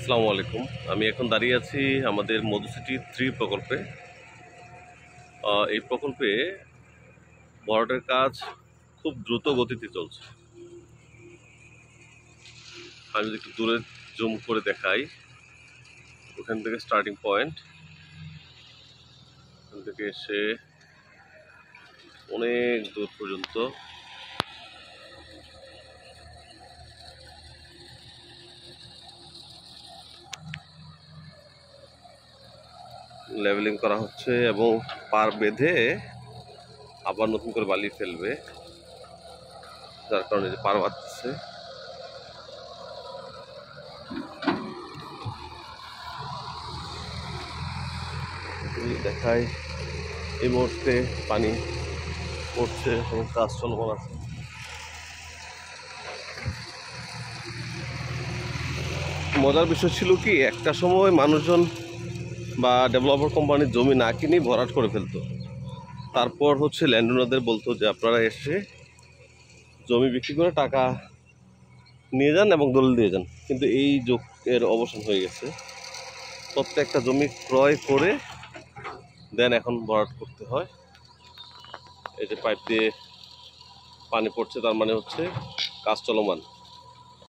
আসসালামু আলাইকুম। আমি এখন দাঁড়িয়ে আছি আমাদের মধুসিটি 3 প্রকল্পে। এই প্রকল্পে ভরাটের কাজ খুব দ্রুত গতিতে চলছে। আমি যদি একটু দূরে জুম করে দেখাই, ওখান থেকে স্টার্টিং পয়েন্ট, ওখান থেকে এসে অনেক দূর পর্যন্ত লেভেলিং করা হচ্ছে এবং পার বেঁধে আবার নতুন করে বালি ফেলবে, যার কারণে যে পার বাঁধছে। দেখায় এই মুহূর্তে পানি পড়ছে এবং কাজ চলমান আছে। মজার বিষয় ছিল কি, একটা সময় মানুষজন বা ডেভেলপার কোম্পানির জমি না কিনেই ভরাট করে ফেলতো। তারপর ল্যান্ড ওনারদের বলতো যে আপনারা এসে জমি বিক্রি করে টাকা নিয়ে যান এবং দলিল দিয়ে যান। কিন্তু এই যুগের অবসান হয়ে গেছে। প্রত্যেকটা জমি ক্রয় করে দেন এখন ভরাট করতে হয়। এই যে পাইপ দিয়ে পানি পড়ছে, তার মানে কাজ চলমান।